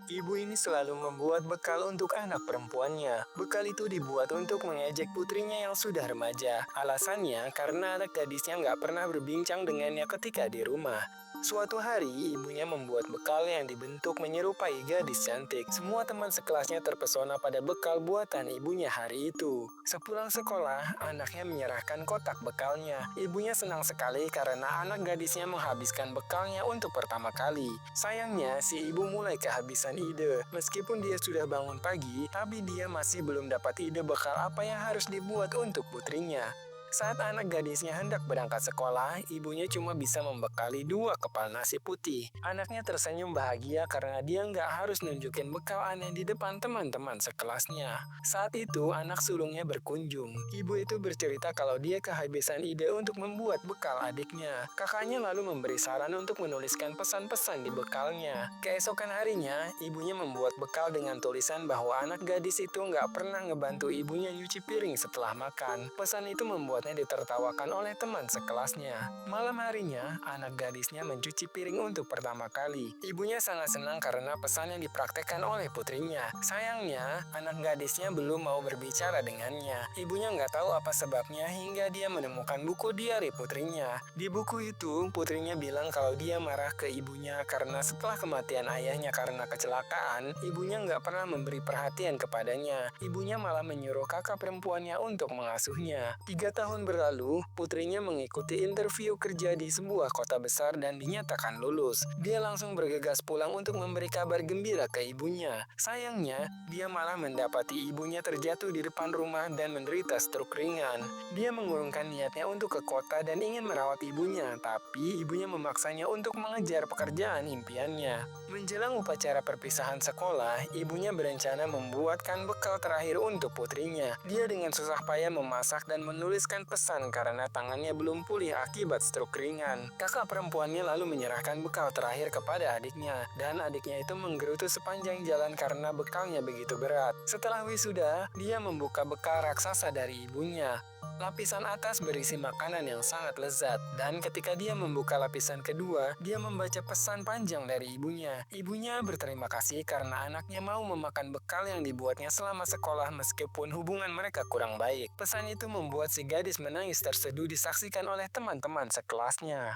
Ibu ini selalu membuat bekal untuk anak perempuannya. Bekal itu dibuat untuk mengejek putrinya yang sudah remaja. Alasannya karena anak gadisnya nggak pernah berbincang dengannya ketika di rumah. Suatu hari, ibunya membuat bekal yang dibentuk menyerupai gadis cantik. Semua teman sekelasnya terpesona pada bekal buatan ibunya hari itu. Sepulang sekolah, anaknya menyerahkan kotak bekalnya. Ibunya senang sekali karena anak gadisnya menghabiskan bekalnya untuk pertama kali. Sayangnya, si ibu mulai kehabisan ide. Meskipun dia sudah bangun pagi, tapi dia masih belum dapat ide bekal apa yang harus dibuat untuk putrinya. Saat anak gadisnya hendak berangkat sekolah, ibunya cuma bisa membekali 2 kepal nasi putih. Anaknya tersenyum bahagia karena dia nggak harus nunjukin bekal aneh di depan teman-teman sekelasnya. Saat itu, anak sulungnya berkunjung. Ibu itu bercerita kalau dia kehabisan ide untuk membuat bekal adiknya. Kakaknya lalu memberi saran untuk menuliskan pesan-pesan di bekalnya. Keesokan harinya, ibunya membuat bekal dengan tulisan bahwa anak gadis itu nggak pernah ngebantu ibunya nyuci piring setelah makan. Pesan itu membuatnya ditertawakan oleh teman sekelasnya. Malam harinya, anak gadisnya mencuci piring untuk pertama kali. Ibunya sangat senang karena pesan yang dipraktekkan oleh putrinya. Sayangnya, anak gadisnya belum mau berbicara dengannya. Ibunya nggak tahu apa sebabnya hingga dia menemukan buku diari putrinya. Di buku itu, putrinya bilang kalau dia marah ke ibunya karena setelah kematian ayahnya karena kecelakaan, ibunya nggak pernah memberi perhatian kepadanya. Ibunya malah menyuruh kakak perempuannya untuk mengasuhnya. 3 tahun berlalu, putrinya mengikuti interview kerja di sebuah kota besar dan dinyatakan lulus. Dia langsung bergegas pulang untuk memberi kabar gembira ke ibunya. Sayangnya, dia malah mendapati ibunya terjatuh di depan rumah dan menderita stroke ringan. Dia mengurungkan niatnya untuk ke kota dan ingin merawat ibunya, tapi ibunya memaksanya untuk mengejar pekerjaan impiannya. Menjelang upacara perpisahan sekolah, ibunya berencana membuatkan bekal terakhir untuk putrinya. Dia dengan susah payah memasak dan menuliskan pesan karena tangannya belum pulih akibat stroke ringan. Kakak perempuannya lalu menyerahkan bekal terakhir kepada adiknya, dan adiknya itu menggerutu sepanjang jalan karena bekalnya begitu berat. Setelah wisuda, dia membuka bekal raksasa dari ibunya. Lapisan atas berisi makanan yang sangat lezat, dan ketika dia membuka lapisan kedua, dia membaca pesan panjang dari ibunya. Ibunya berterima kasih karena anaknya mau memakan bekal yang dibuatnya selama sekolah meskipun hubungan mereka kurang baik. Pesan itu membuat si gadis menangis terseduh disaksikan oleh teman-teman sekelasnya.